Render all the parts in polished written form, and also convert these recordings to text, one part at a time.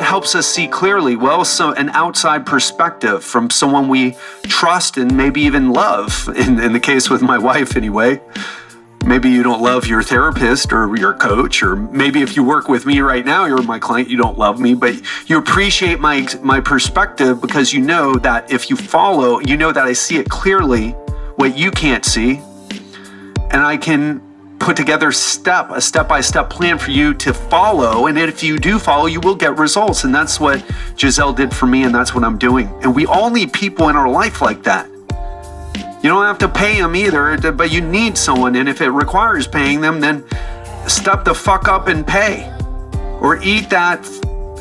what helps us see clearly? Well, so an outside perspective from someone we trust and maybe even love, in the case with my wife anyway. Maybe you don't love your therapist or your coach, or maybe if you work with me right now, you're my client, you don't love me, but you appreciate my perspective because you know that if you follow, you know that I see it clearly, what you can't see, and I can put together a step-by-step plan for you to follow, and if you do follow, you will get results, and that's what Giselle did for me, and that's what I'm doing. And we all need people in our life like that. You don't have to pay them either, but you need someone. And if it requires paying them, then step the fuck up and pay. Or eat that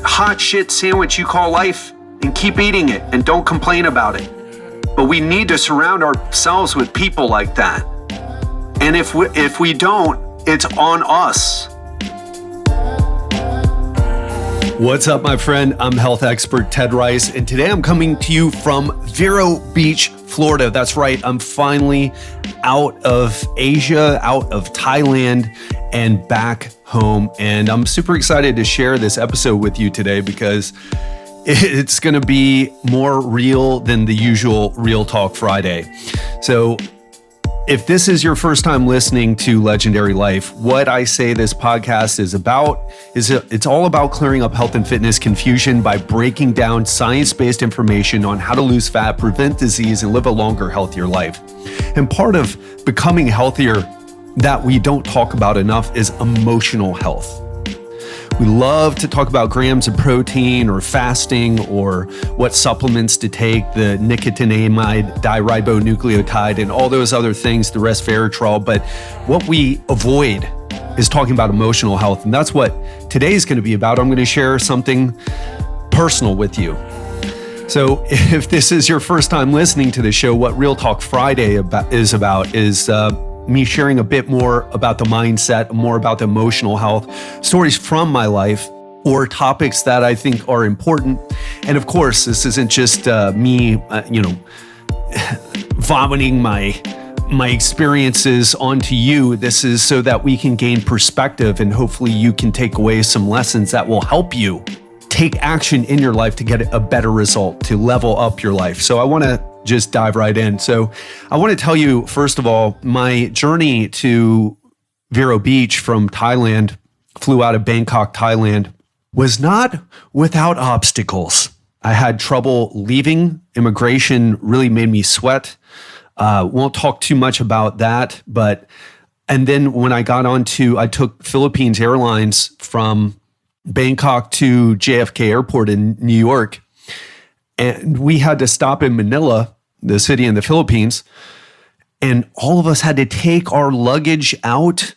hot shit sandwich you call life and keep eating it and don't complain about it. But we need to surround ourselves with people like that. And if we don't, it's on us. What's up, my friend? I'm health expert Ted Rice, and today I'm coming to you from Vero Beach, Florida. That's right, I'm finally out of Asia, out of Thailand, and back home. And I'm super excited to share this episode with you today because it's going to be more real than the usual Real Talk Friday. So if this is your first time listening to Legendary Life, what I say this podcast is about it's all about clearing up health and fitness confusion by breaking down science-based information on how to lose fat, prevent disease, and live a longer, healthier life. And part of becoming healthier that we don't talk about enough is emotional health. We love to talk about grams of protein or fasting or what supplements to take, the nicotinamide diribonucleotide and all those other things, the resveratrol. But what we avoid is talking about emotional health. And that's what today is going to be about. I'm going to share something personal with you. So if this is your first time listening to the show, what Real Talk Friday is about is me sharing a bit more about the mindset, more about the emotional health, stories from my life, or topics that I think are important. And of course, this isn't just me, vomiting my experiences onto you. This is so that we can gain perspective, and hopefully you can take away some lessons that will help you take action in your life to get a better result, to level up your life. So I want to just dive right in. So I want to tell you, first of all, my journey to Vero Beach from Thailand, flew out of Bangkok, Thailand, was not without obstacles. I had trouble leaving. Immigration really made me sweat. Won't talk too much about that. And then when I took Philippines Airlines from Bangkok to JFK Airport in New York. And we had to stop in Manila, the city in the Philippines, and all of us had to take our luggage out.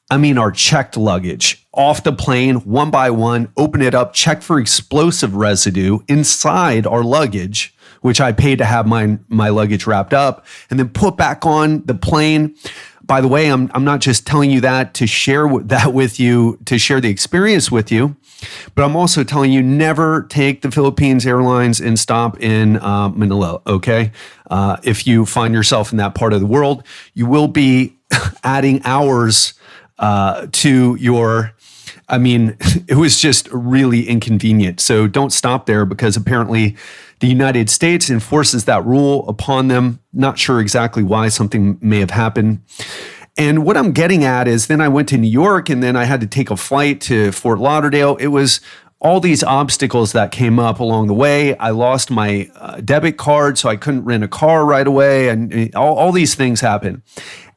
I mean, our checked luggage off the plane, one by one, open it up, check for explosive residue inside our luggage, which I paid to have my luggage wrapped up, and then put back on the plane. By the way, I'm not just telling you that to share that with you, to share the experience with you, but I'm also telling you never take the Philippines Airlines and stop in Manila, okay? If you find yourself in that part of the world, you will be adding hours to your, it was just really inconvenient. So don't stop there because apparently the United States enforces that rule upon them. Not sure exactly why, something may have happened. And what I'm getting at is then I went to New York and then I had to take a flight to Fort Lauderdale. It was all these obstacles that came up along the way. I lost my debit card, so I couldn't rent a car right away. And all these things happened.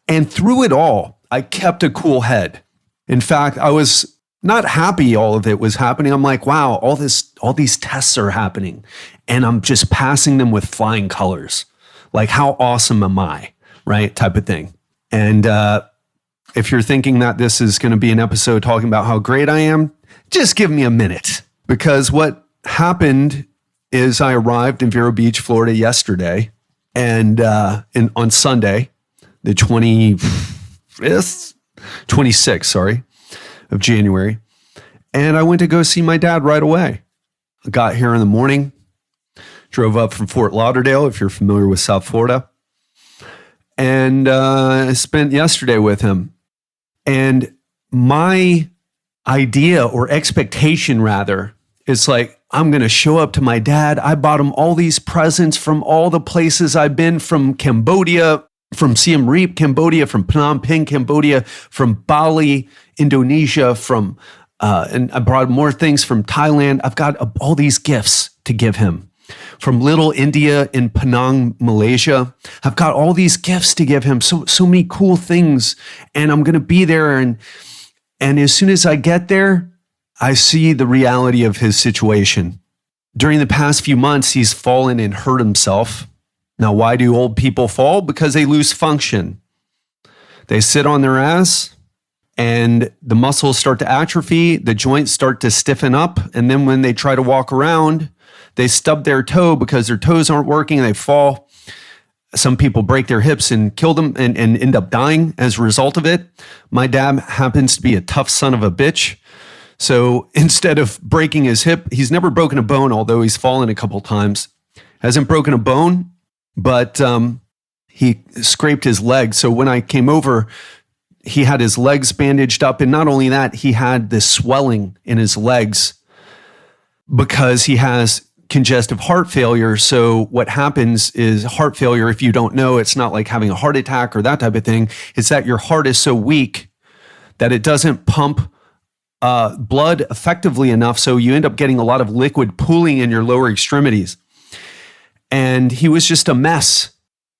And through it all, I kept a cool head. In fact, I was not happy all of it was happening. I'm like, wow, all these tests are happening. And I'm just passing them with flying colors. Like, how awesome am I? Right? Type of thing. And if you're thinking that this is going to be an episode talking about how great I am, just give me a minute. Because what happened is I arrived in Vero Beach, Florida yesterday. And on Sunday, the 26th, of January. And I went to go see my dad right away. I got here in the morning, drove up from Fort Lauderdale, if you're familiar with South Florida, and I spent yesterday with him. And my idea or expectation rather It's like, I'm going to show up to my dad. I bought him all these presents from all the places I've been, from Cambodia, from Siem Reap, Cambodia, from Phnom Penh, Cambodia, from Bali, Indonesia, and I brought more things from Thailand. I've got all these gifts to give him. From Little India in Penang, Malaysia. I've got all these gifts to give him. So many cool things. And I'm going to be there. And as soon as I get there, I see the reality of his situation. During the past few months, he's fallen and hurt himself. Now, why do old people fall? Because they lose function. They sit on their ass and the muscles start to atrophy, the joints start to stiffen up, and then when they try to walk around, they stub their toe because their toes aren't working and they fall. Some people break their hips and kill them and end up dying as a result of it. My dad happens to be a tough son of a bitch. So instead of breaking his hip, he's never broken a bone, although he's fallen a couple times. Hasn't broken a bone, but he scraped his leg. So when I came over, he had his legs bandaged up. And not only that, he had this swelling in his legs because he has congestive heart failure. So what happens is heart failure, if you don't know, it's not like having a heart attack or that type of thing. It's that your heart is so weak that it doesn't pump blood effectively enough. So you end up getting a lot of liquid pooling in your lower extremities. And he was just a mess.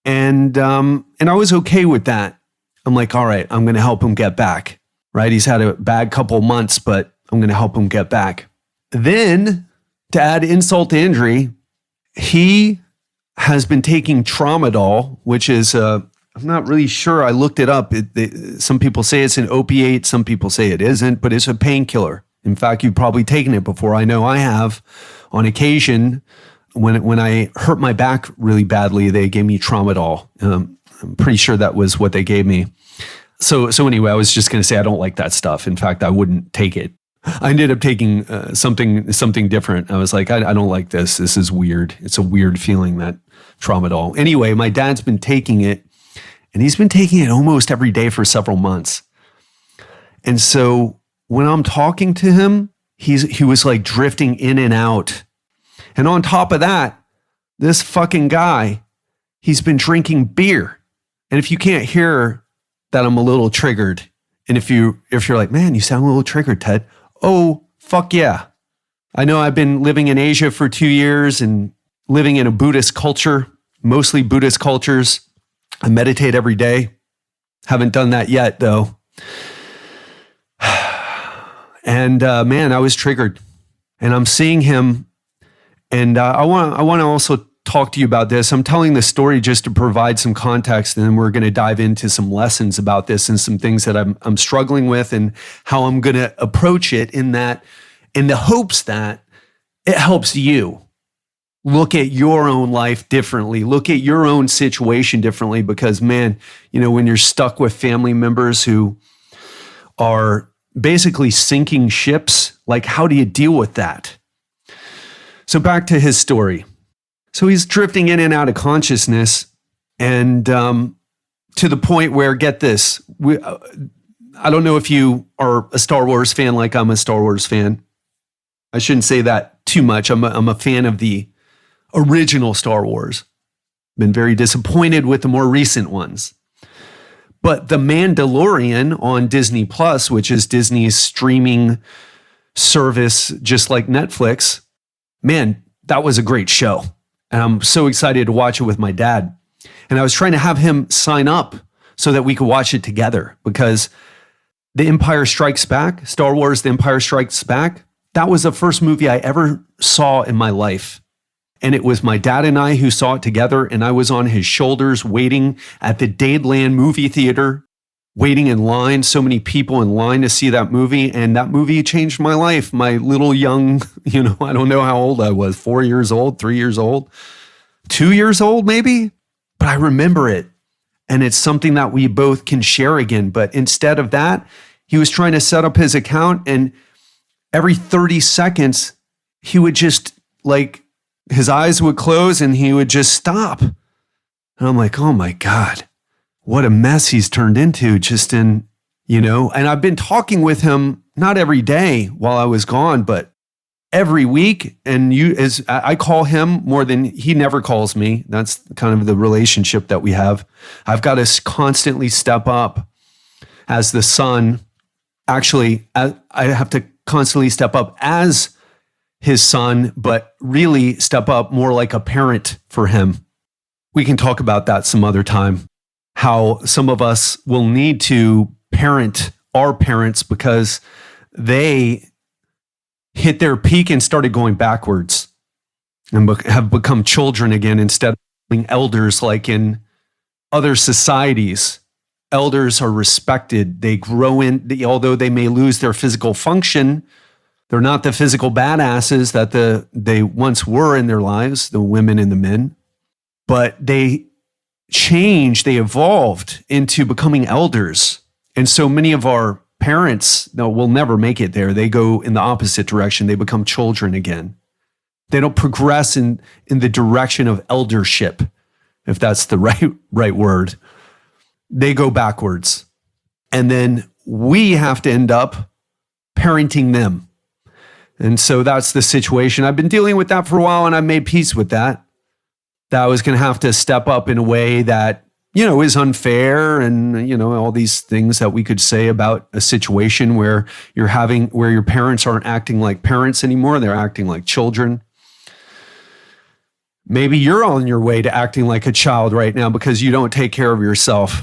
And I was okay with that. I'm like, all right, I'm going to help him get back, right? He's had a bad couple months, but I'm going to help him get back. Then, to add insult to injury, he has been taking Tramadol, which is, I'm not really sure. I looked it up. Some people say it's an opiate. Some people say it isn't, but it's a painkiller. In fact, you've probably taken it before. I know I have. On occasion, when I hurt my back really badly, they gave me Tramadol. I'm pretty sure that was what they gave me. So anyway, I was just going to say I don't like that stuff. In fact, I wouldn't take it. I ended up taking something different. I was like, I don't like this. This is weird. It's a weird feeling, that Tramadol. Anyway, my dad's been taking it, and he's been taking it almost every day for several months. And so when I'm talking to him, he was like drifting in and out. And on top of that, this fucking guy, he's been drinking beer. And if you can't hear that, I'm a little triggered. And if you're like, man, you sound a little triggered, Ted. Oh, fuck yeah. I know I've been living in Asia for 2 years and living in a Buddhist culture, mostly Buddhist cultures. I meditate every day. Haven't done that yet, though. And man, I was triggered. And I'm seeing him. And I want to also talk to you about this. I'm telling this story just to provide some context, and then we're going to dive into some lessons about this and some things that I'm struggling with and how I'm going to approach it in the hopes that it helps you look at your own life differently, look at your own situation differently, because man, when you're stuck with family members who are basically sinking ships, like how do you deal with that? So back to his story. So he's drifting in and out of consciousness, and to the point where, get this, I don't know if you are a Star Wars fan like I'm a Star Wars fan. I shouldn't say that too much. I'm a fan of the original Star Wars. Been very disappointed with the more recent ones. But The Mandalorian on Disney Plus, which is Disney's streaming service, just like Netflix, man, that was a great show. And I'm so excited to watch it with my dad. And I was trying to have him sign up so that we could watch it together, because The Empire Strikes Back, Star Wars, The Empire Strikes Back, that was the first movie I ever saw in my life. And it was my dad and I who saw it together. And I was on his shoulders waiting at the Dadeland movie theater, waiting in line, so many people in line to see that movie. And that movie changed my life. My little young, I don't know how old I was, 4 years old, 3 years old, 2 years old maybe, but I remember it. And it's something that we both can share again. But instead of that, he was trying to set up his account, and every 30 seconds, he would just his eyes would close and he would just stop. And I'm like, oh my God, what a mess he's turned into and I've been talking with him, not every day while I was gone, but every week. And I call him more than he never calls me. That's kind of the relationship that we have. I've got to constantly step up as the son. Actually, I have to constantly step up as his son, but really step up more like a parent for him. We can talk about that some other time, how some of us will need to parent our parents because they hit their peak and started going backwards and have become children again instead of being elders like in other societies. Elders are respected. They grow although they may lose their physical function, they're not the physical badasses that they once were in their lives, the women and the men, but they changed, they evolved into becoming elders. And so many of our parents will never make it there. They go in the opposite direction. They become children again. They don't progress in the direction of eldership, if that's the right word. They go backwards. And then we have to end up parenting them. And so that's the situation. I've been dealing with that for a while, and I've made peace with that. That I was going to have to step up in a way that, is unfair, and, all these things that we could say about a situation where where your parents aren't acting like parents anymore. They're acting like children. Maybe you're on your way to acting like a child right now because you don't take care of yourself.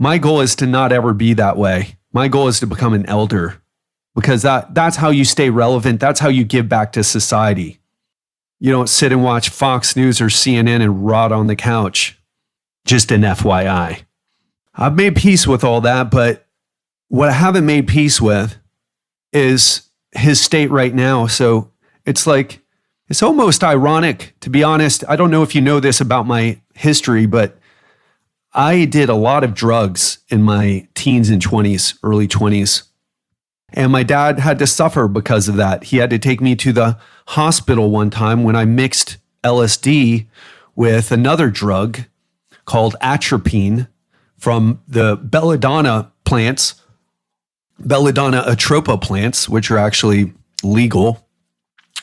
My goal is to not ever be that way. My goal is to become an elder. Because that's how you stay relevant. That's how you give back to society. You don't sit and watch Fox News or CNN and rot on the couch. Just an FYI. I've made peace with all that, but what I haven't made peace with is his state right now. So it's almost ironic, to be honest. I don't know if you know this about my history, but I did a lot of drugs in my teens and 20s, early 20s. And my dad had to suffer because of that. He had to take me to the hospital one time when I mixed LSD with another drug called atropine from the belladonna plants, belladonna atropa plants, which are actually legal,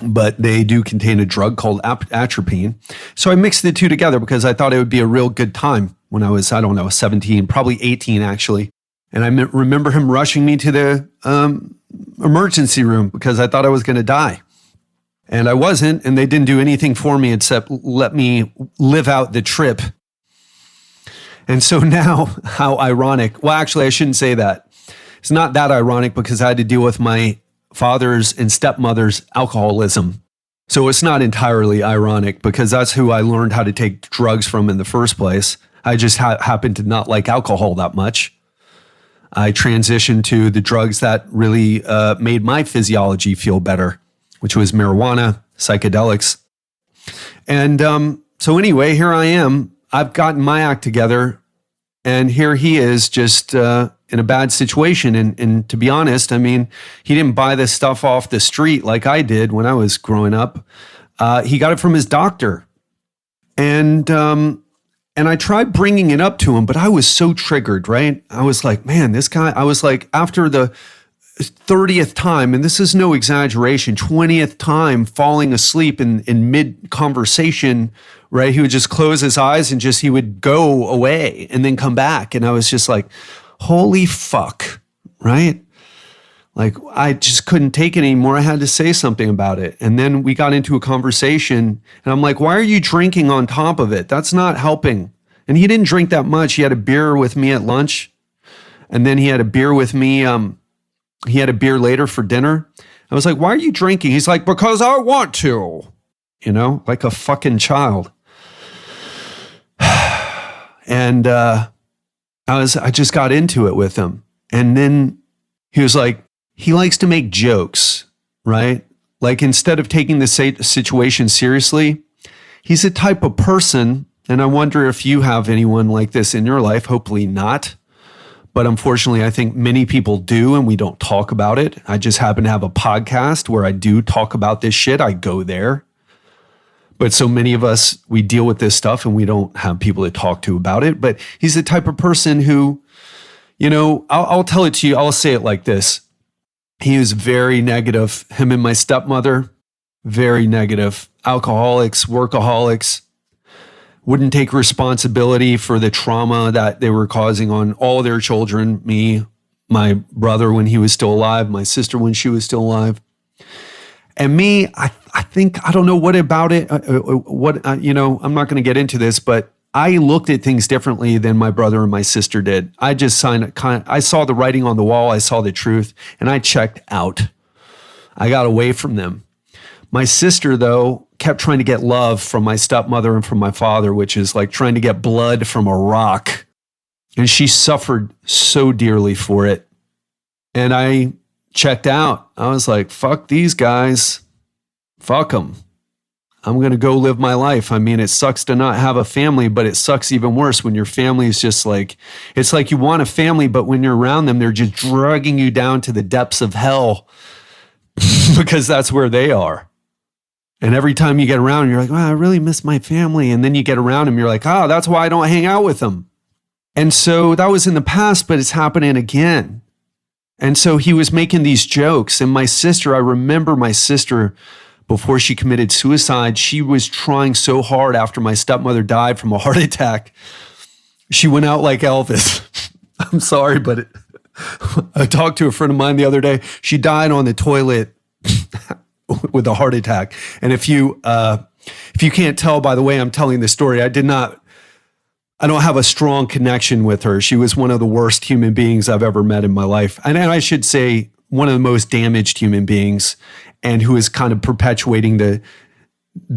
but they do contain a drug called atropine. So I mixed the two together because I thought it would be a real good time when I was, 17, probably 18 actually. And I remember him rushing me to the emergency room because I thought I was going to die. And I wasn't, and they didn't do anything for me except let me live out the trip. And so now, how ironic. Well, actually, I shouldn't say that. It's not that ironic because I had to deal with my father's and stepmother's alcoholism. So it's not entirely ironic because that's who I learned how to take drugs from in the first place. I just happened to not like alcohol that much. I transitioned to the drugs that really made my physiology feel better, which was marijuana, psychedelics. And so anyway, here I am. I've gotten my act together, and here he is just in a bad situation. And to be honest, he didn't buy this stuff off the street like I did when I was growing up. He got it from his doctor. And I tried bringing it up to him, but I was so triggered, right? I was like, man, this guy, after the 30th time, and this is no exaggeration, 20th time falling asleep in mid-conversation, right? He would just close his eyes and he would go away and then come back. And I was just like, holy fuck, right? Like, I just couldn't take it anymore. I had to say something about it. And then we got into a conversation, and I'm like, why are you drinking on top of it? That's not helping. And he didn't drink that much. He had a beer with me at lunch, and then he had a beer with me. He had a beer later for dinner. I was like, why are you drinking? He's like, because I want to, like a fucking child. And I just got into it with him. And then he was like, he likes to make jokes, right? Like, instead of taking the situation seriously, he's a type of person, and I wonder if you have anyone like this in your life. Hopefully not. But unfortunately, I think many people do, and we don't talk about it. I just happen to have a podcast where I do talk about this shit. I go there. But so many of us, we deal with this stuff and we don't have people to talk to about it. But he's the type of person who, I'll tell it to you. I'll say it like this. He was very negative. Him and my stepmother, very negative. Alcoholics, workaholics, wouldn't take responsibility for the trauma that they were causing on all their children, me, my brother when he was still alive, my sister when she was still alive. And me, I think, I don't know what about it, I'm not going to get into this, but I looked at things differently than my brother and my sister did. I just I saw the writing on the wall, I saw the truth, and I checked out. I got away from them. My sister, though, kept trying to get love from my stepmother and from my father, which is like trying to get blood from a rock. And she suffered so dearly for it. And I checked out. I was like, fuck these guys. Fuck them. I'm going to go live my life. I mean, it sucks to not have a family, but it sucks even worse when your family is just like, it's like you want a family, but when you're around them, they're just dragging you down to the depths of hell because that's where they are. And every time you get around, you're like, wow, I really miss my family. And then you get around them, you're like, oh, that's why I don't hang out with them. And so that was in the past, but it's happening again. And so he was making these jokes. And my sister, I remember my sister, before she committed suicide, she was trying so hard after my stepmother died from a heart attack. She went out like Elvis. I'm sorry, but I talked to a friend of mine the other day. She died on the toilet with a heart attack. And if you can't tell by the way I'm telling the story, I don't have a strong connection with her. She was one of the worst human beings I've ever met in my life. And I should say one of the most damaged human beings, and who is kind of perpetuating the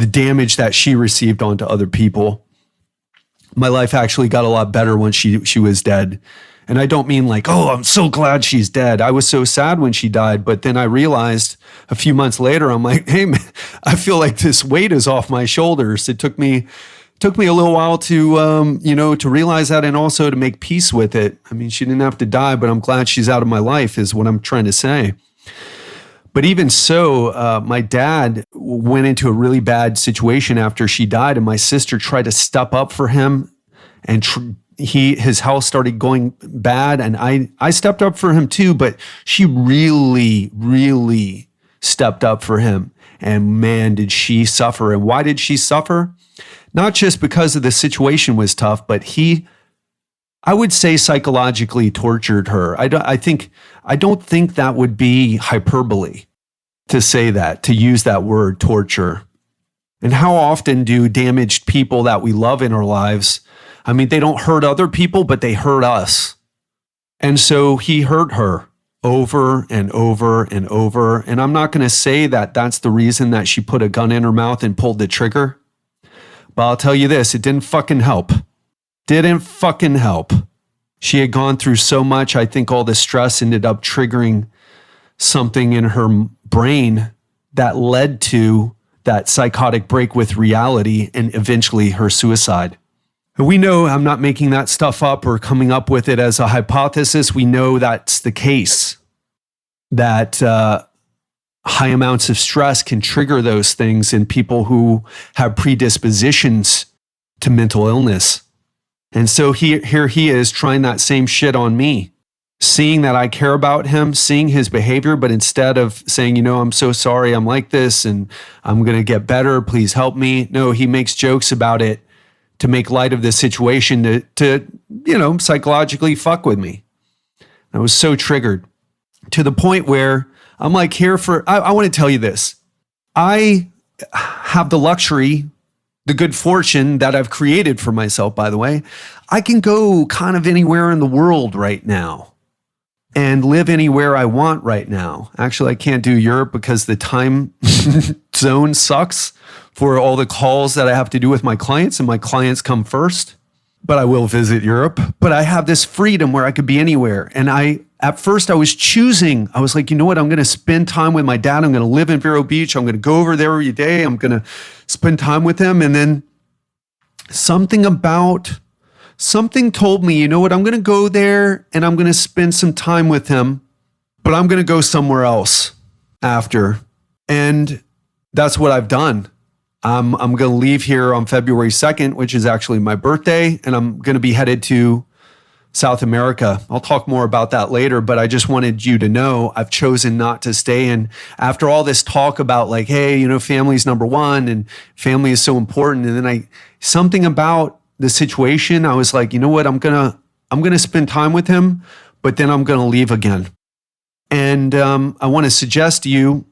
damage that she received onto other people. My life actually got a lot better when she was dead. And I don't mean like, oh, I'm so glad she's dead. I was so sad when she died. But then I realized a few months later, I'm like, hey, man, I feel like this weight is off my shoulders. It took me a little while to realize that, and also to make peace with it. I mean, she didn't have to die, but I'm glad she's out of my life is what I'm trying to say. But even so, my dad went into a really bad situation after she died, and my sister tried to step up for him, and his health started going bad, and I stepped up for him too, but she really, really stepped up for him. And man, did she suffer. And why did she suffer? Not just because of the situation was tough, but I would say psychologically tortured her. I don't think that would be hyperbole to say that, to use that word, torture. And how often do damaged people that we love in our lives, I mean, they don't hurt other people, but they hurt us. And so he hurt her over and over and over. And I'm not going to say that that's the reason that she put a gun in her mouth and pulled the trigger. But I'll tell you this, it didn't fucking help. Didn't fucking help. She had gone through so much. I think all the stress ended up triggering something in her brain that led to that psychotic break with reality and eventually her suicide. And we know, I'm not making that stuff up or coming up with it as a hypothesis. We know that's the case, that high amounts of stress can trigger those things in people who have predispositions to mental illness. And so here he is trying that same shit on me, seeing that I care about him, seeing his behavior, but instead of saying, I'm so sorry, I'm like this and I'm going to get better, please help me. No, he makes jokes about it to make light of the situation, to psychologically fuck with me. I was so triggered to the point where I'm like, I want to tell you this. I have the luxury, the good fortune that I've created for myself, by the way. I can go kind of anywhere in the world right now and live anywhere I want right now. Actually, I can't do Europe because the time zone sucks for all the calls that I have to do with my clients, and my clients come first. But I will visit Europe. But I have this freedom where I could be anywhere. And at first I was choosing, I was like, you know what? I'm going to spend time with my dad. I'm going to live in Vero Beach. I'm going to go over there every day. I'm going to spend time with him. And then something told me, you know what? I'm going to go there and I'm going to spend some time with him, but I'm going to go somewhere else after. And that's what I've done. I'm going to leave here on February 2nd, which is actually my birthday, and I'm going to be headed to South America. I'll talk more about that later, but I just wanted you to know I've chosen not to stay. And after all this talk about like, hey, family's number one and family is so important. And then something about the situation, I was like, you know what? I'm going to spend time with him, but then I'm going to leave again. And I want to suggest to you,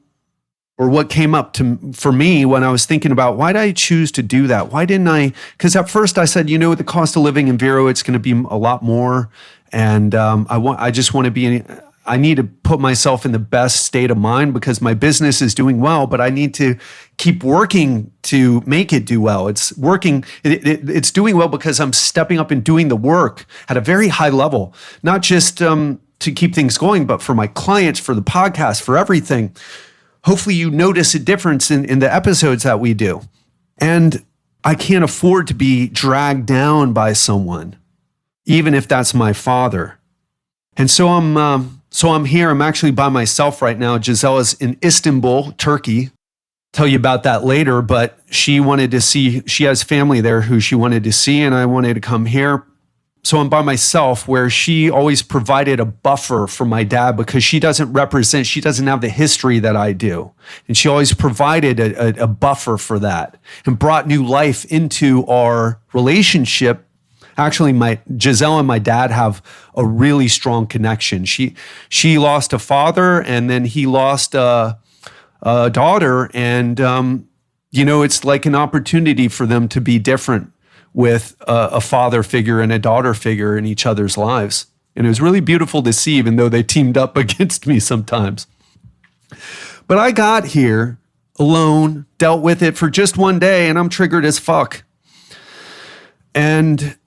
or what came up for me when I was thinking about why did I choose to do that? Why didn't I? Because at first I said, the cost of living in Vero, it's going to be a lot more. And I just want to be, I need to put myself in the best state of mind because my business is doing well, but I need to keep working to make it do well. It's working, it's doing well because I'm stepping up and doing the work at a very high level, not just to keep things going, but for my clients, for the podcast, for everything. Hopefully you notice a difference in the episodes that we do. And I can't afford to be dragged down by someone, even if that's my father. And so I'm here. I'm actually by myself right now. Giselle is in Istanbul, Turkey. Tell you about that later, but she has family there who she wanted to see, and I wanted to come here. So I'm by myself, where she always provided a buffer for my dad because she doesn't have the history that I do. And she always provided a buffer for that and brought new life into our relationship. Actually, Giselle and my dad have a really strong connection. She lost a father, and then he lost a daughter. And, it's like an opportunity for them to be different with a father figure and a daughter figure in each other's lives. And it was really beautiful to see, even though they teamed up against me sometimes. But I got here alone, dealt with it for just one day, and I'm triggered as fuck. And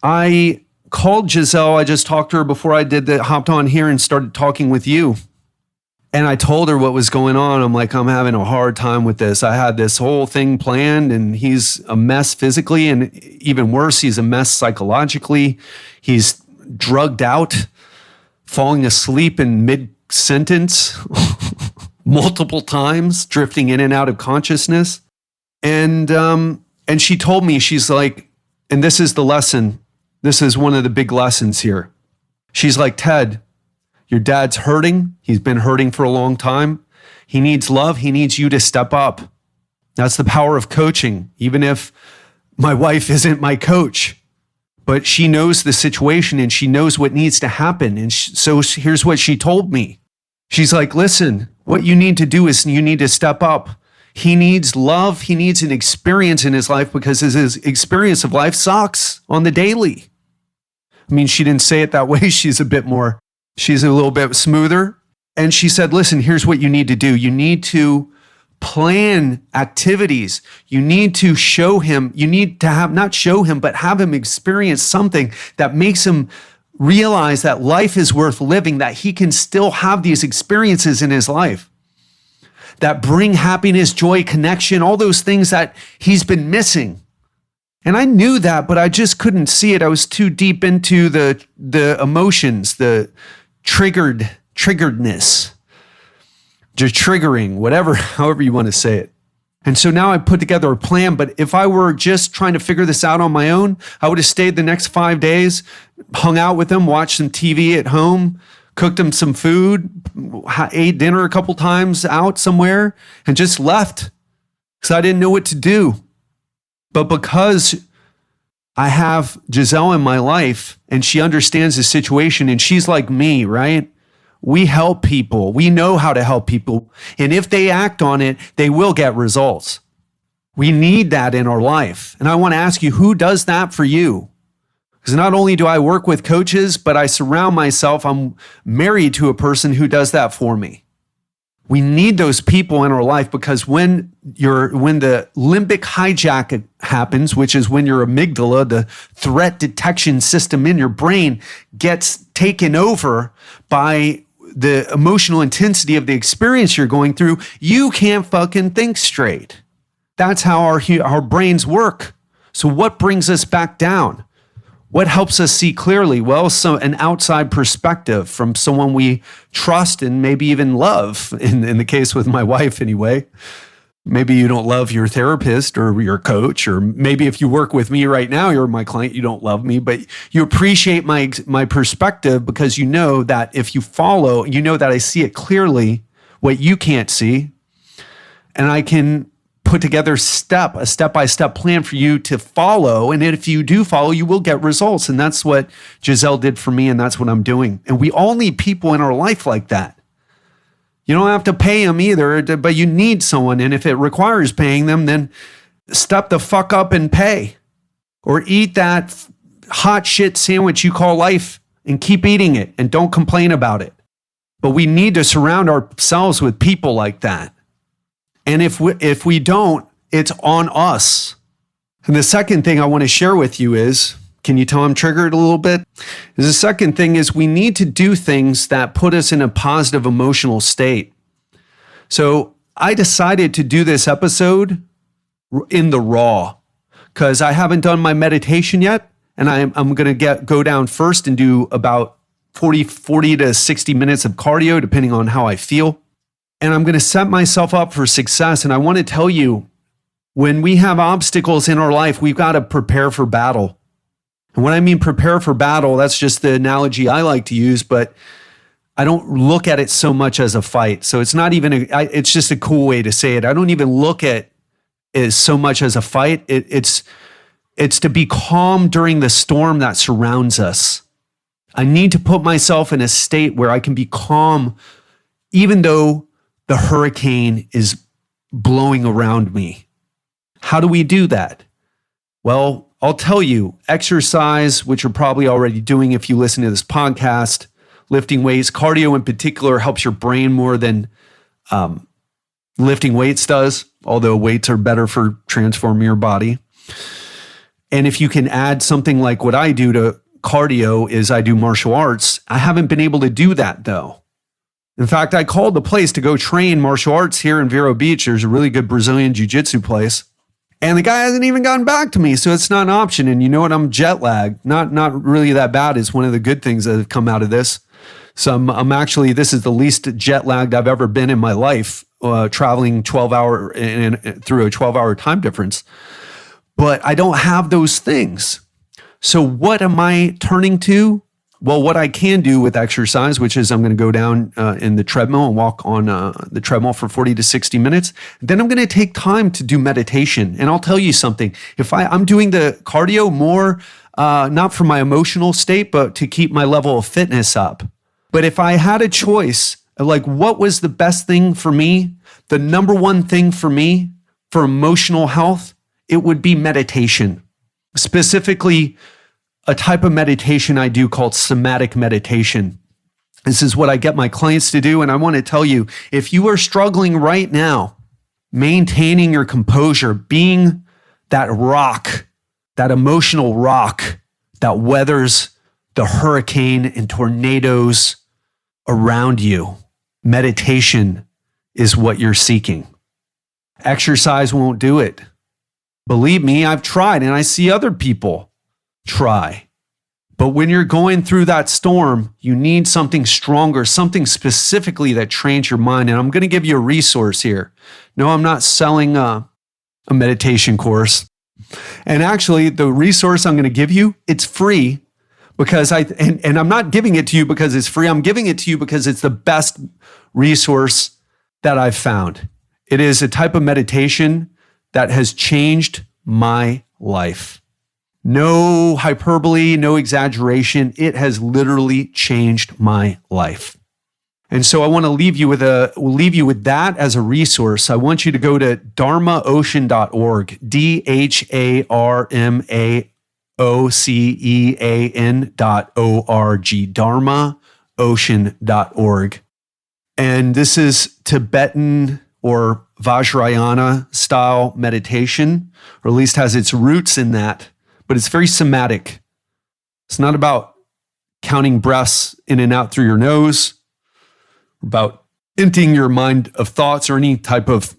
I called Giselle. I just talked to her before I hopped on here and started talking with you. And I told her what was going on. I'm like, I'm having a hard time with this. I had this whole thing planned, and he's a mess physically, and even worse, he's a mess psychologically. He's drugged out, falling asleep in mid-sentence multiple times, drifting in and out of consciousness. And she told me, she's like, and this is the lesson. This is one of the big lessons here. She's like, Ted, your dad's hurting. He's been hurting for a long time. He needs love. He needs you to step up. That's the power of coaching, even if my wife isn't my coach. But she knows the situation and she knows what needs to happen. And so here's what she told me. She's like, listen, what you need to do is you need to step up. He needs love. He needs an experience in his life because his experience of life sucks on the daily. I mean, she didn't say it that way. She's a little bit smoother. And she said, listen, here's what you need to do. You need to plan activities. You need to show him, not show him, but have him experience something that makes him realize that life is worth living, that he can still have these experiences in his life that bring happiness, joy, connection, all those things that he's been missing. And I knew that, but I just couldn't see it. I was too deep into the emotions, the triggeredness, just triggering, however you want to say it. And so now I put together a plan, but if I were just trying to figure this out on my own, I would have stayed the next 5 days, hung out with them, watched some TV at home, cooked them some food, ate dinner a couple times out somewhere, and just left because I didn't know what to do. But because I have Giselle in my life and she understands the situation and she's like me, right? We help people. We know how to help people. And if they act on it, they will get results. We need that in our life. And I want to ask you, who does that for you? Because not only do I work with coaches, but I'm married to a person who does that for me. We need those people in our life because when the limbic hijack happens, which is when your amygdala, the threat detection system in your brain, gets taken over by the emotional intensity of the experience you're going through, you can't fucking think straight. That's how our brains work. So what brings us back down? What helps us see clearly? Well, an outside perspective from someone we trust and maybe even love, in the case with my wife anyway. Maybe you don't love your therapist or your coach, or maybe if you work with me right now, you're my client, you don't love me, but you appreciate my perspective because you know that if you follow, you know that I see it clearly, what you can't see, and I can put together a step-by-step plan for you to follow. And if you do follow, you will get results. And that's what Giselle did for me, and that's what I'm doing. And we all need people in our life like that. You don't have to pay them either, but you need someone. And if it requires paying them, then step the fuck up and pay. Or eat that hot shit sandwich you call life and keep eating it and don't complain about it. But we need to surround ourselves with people like that. And if we don't, it's on us. And the second thing I want to share with you is, can you tell I'm triggered a little bit? The second thing is we need to do things that put us in a positive emotional state. So I decided to do this episode in the raw because I haven't done my meditation yet. And I'm going to go down first and do about 40 to 60 minutes of cardio, depending on how I feel. And I'm going to set myself up for success. And I want to tell you, when we have obstacles in our life, we've got to prepare for battle. And when I mean prepare for battle, that's just the analogy I like to use, but I don't look at it so much as a fight. So it's not even, it's just a cool way to say it. I don't even look at it so much as a fight. It's to be calm during the storm that surrounds us. I need to put myself in a state where I can be calm, even though the hurricane is blowing around me. How do we do that? Well, I'll tell you, exercise, which you're probably already doing if you listen to this podcast, lifting weights, cardio in particular helps your brain more than lifting weights does, although weights are better for transforming your body. And if you can add something like what I do to cardio is I do martial arts. I haven't been able to do that though. In fact, I called the place to go train martial arts here in Vero Beach. There's a really good Brazilian jiu-jitsu place. And the guy hasn't even gotten back to me, so it's not an option. And you know what? I'm jet lagged. Not really that bad. It's one of the good things that have come out of this. So I'm actually, this is the least jet lagged I've ever been in my life, traveling 12-hour through a 12-hour time difference. But I don't have those things. So what am I turning to? Well, what I can do with exercise, which is I'm going to go down in the treadmill and walk on the treadmill for 40 to 60 minutes. Then I'm going to take time to do meditation. And I'll tell you something. If I'm doing the cardio more, not for my emotional state, but to keep my level of fitness up. But if I had a choice, like what was the best thing for me, the number one thing for me for emotional health, it would be meditation. Specifically, a type of meditation I do called somatic meditation. This is what I get my clients to do. And I want to tell you, if you are struggling right now, maintaining your composure, being that rock, that emotional rock that weathers the hurricane and tornadoes around you, meditation is what you're seeking. Exercise won't do it. Believe me, I've tried and I see other people try. But when you're going through that storm, you need something stronger, something specifically that trains your mind. And I'm going to give you a resource here. No, I'm not selling a meditation course. And actually, the resource I'm going to give you, it's free because and I'm not giving it to you because it's free. I'm giving it to you because it's the best resource that I've found. It is a type of meditation that has changed my life. No hyperbole, no exaggeration. It has literally changed my life. And so I want to leave you with that as a resource. I want you to go to dharmaocean.org, DHARMAOCEAN.org, dharmaocean.org. And this is Tibetan or Vajrayana style meditation, or at least has its roots in that. But it's very somatic. It's not about counting breaths in and out through your nose, about emptying your mind of thoughts or any type of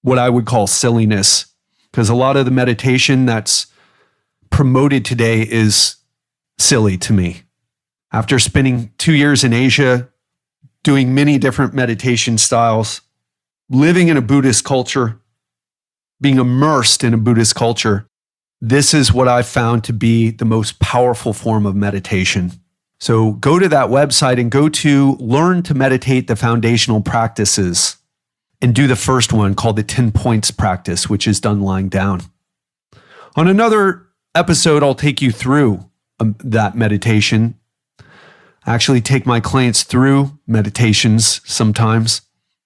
what I would call silliness. Because a lot of the meditation that's promoted today is silly to me. After spending 2 years in Asia, doing many different meditation styles, living in a Buddhist culture, being immersed in a Buddhist culture, this is what I found to be the most powerful form of meditation. So go to that website and go to Learn to Meditate the Foundational Practices and do the first one called the 10 Points Practice, which is done lying down. On another episode, I'll take you through that meditation. I actually take my clients through meditations sometimes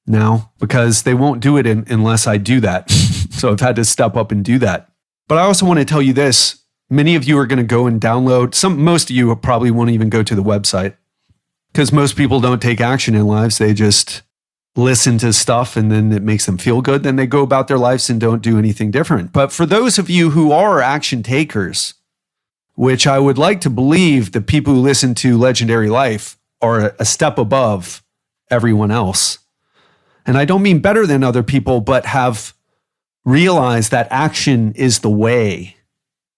now because they won't do it unless I do that. So I've had to step up and do that. But I also want to tell you this. Many of you are going to go and download, most of you probably won't even go to the website because most people don't take action in lives. They just listen to stuff and then it makes them feel good. Then they go about their lives and don't do anything different. But for those of you who are action takers, which I would like to believe the people who listen to Legendary Life are a step above everyone else. And I don't mean better than other people, but have realized that action is the way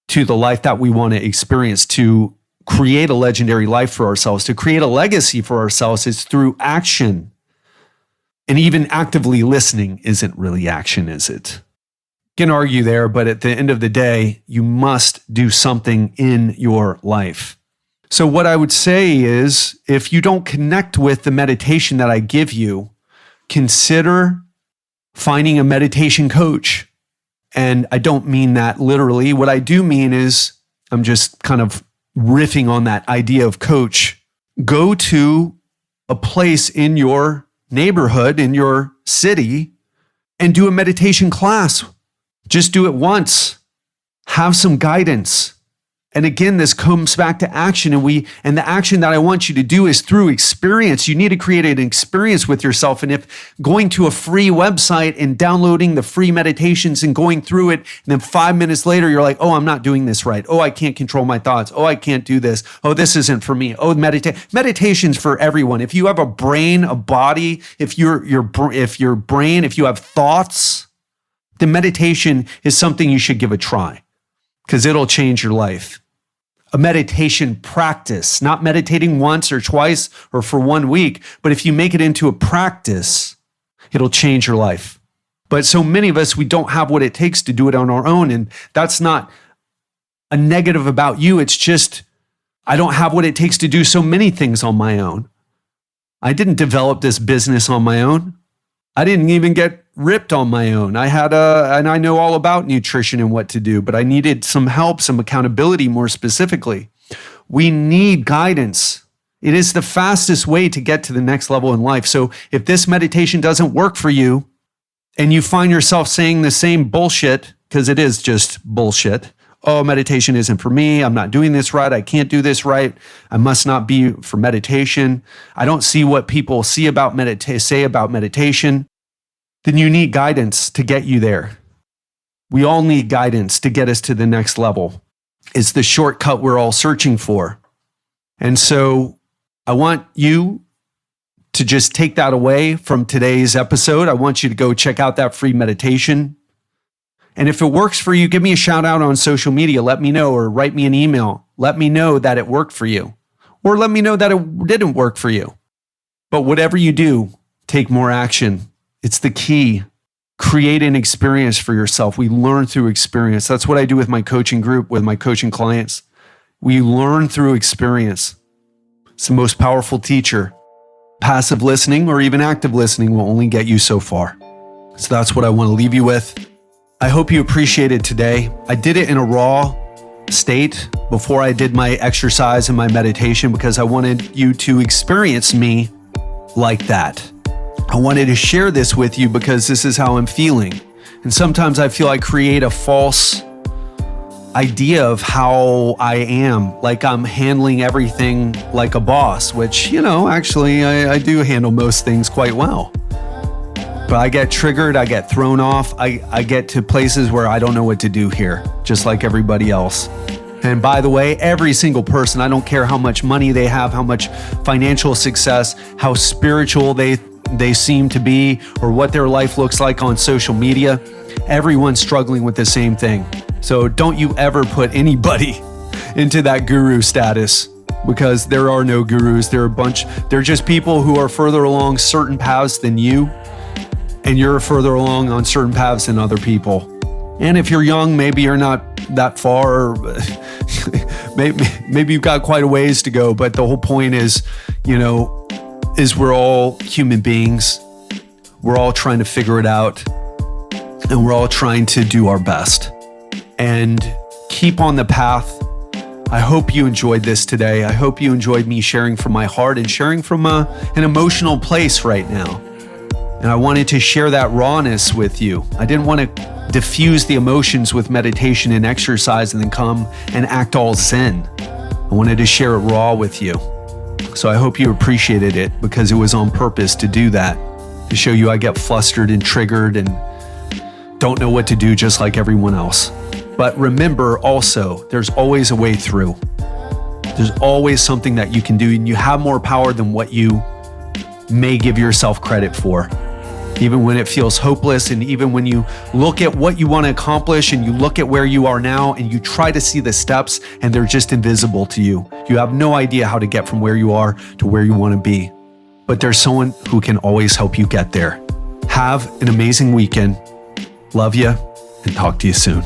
to the life that we want to experience, to create a legendary life for ourselves, to create a legacy for ourselves is through action. And even actively listening isn't really action, is it? You can argue there, but at the end of the day, you must do something in your life. So what I would say is, if you don't connect with the meditation that I give you, consider finding a meditation coach. And I don't mean that literally. What I do mean is, I'm just kind of riffing on that idea of coach. Go to a place in your neighborhood, in your city, and do a meditation class. Just do it once. Have some guidance. And again, this comes back to action. And the action that I want you to do is through experience. You need to create an experience with yourself. And if going to a free website and downloading the free meditations and going through it, and then 5 minutes later, you're like, oh, I'm not doing this right. Oh, I can't control my thoughts. Oh, I can't do this. Oh, this isn't for me. Oh, meditation's for everyone. If you have a brain, a body, if you have thoughts, then meditation is something you should give a try because it'll change your life. A meditation practice, not meditating once or twice or for 1 week, but if you make it into a practice, it'll change your life. But so many of us, we don't have what it takes to do it on our own. And that's not a negative about you. It's just, I don't have what it takes to do so many things on my own. I didn't develop this business on my own. I didn't even get ripped on my own. And I know all about nutrition and what to do, but I needed some help, some accountability more specifically. We need guidance. It is the fastest way to get to the next level in life. So if this meditation doesn't work for you and you find yourself saying the same bullshit, because it is just bullshit. Oh, meditation isn't for me. I'm not doing this right. I can't do this right. I must not be for meditation. I don't see what people say about meditation. Then you need guidance to get you there. We all need guidance to get us to the next level. It's the shortcut we're all searching for. And so I want you to just take that away from today's episode. I want you to go check out that free meditation. And if it works for you, give me a shout out on social media. Let me know, or write me an email. Let me know that it worked for you, or let me know that it didn't work for you. But whatever you do, take more action. It's the key. Create an experience for yourself. We learn through experience. That's what I do with my coaching group, with my coaching clients. We learn through experience. It's the most powerful teacher. Passive listening or even active listening will only get you so far. So that's what I want to leave you with. I hope you appreciated today. I did it in a raw state before I did my exercise and my meditation because I wanted you to experience me like that. I wanted to share this with you because this is how I'm feeling. And sometimes I feel I create a false idea of how I am, like I'm handling everything like a boss, which, actually I do handle most things quite well. But I get triggered, I get thrown off, I get to places where I don't know what to do here, just like everybody else. And by the way, every single person, I don't care how much money they have, how much financial success, how spiritual they seem to be, or what their life looks like on social media, everyone's struggling with the same thing. So don't you ever put anybody into that guru status, because there are no gurus. They're just people who are further along certain paths than you, and you're further along on certain paths than other people. And if you're young, maybe you're not that far. Maybe you've got quite a ways to go. But the whole point is, is we're all human beings. We're all trying to figure it out. And we're all trying to do our best. And keep on the path. I hope you enjoyed this today. I hope you enjoyed me sharing from my heart and sharing from an emotional place right now. And I wanted to share that rawness with you. I didn't want to diffuse the emotions with meditation and exercise and then come and act all zen. I wanted to share it raw with you. So I hope you appreciated it, because it was on purpose to do that, to show you I get flustered and triggered and don't know what to do, just like everyone else. But remember also, there's always a way through. There's always something that you can do, and you have more power than what you may give yourself credit for. Even when it feels hopeless, and even when you look at what you want to accomplish and you look at where you are now and you try to see the steps and they're just invisible to you. You have no idea how to get from where you are to where you want to be. But there's someone who can always help you get there. Have an amazing weekend. Love you, and talk to you soon.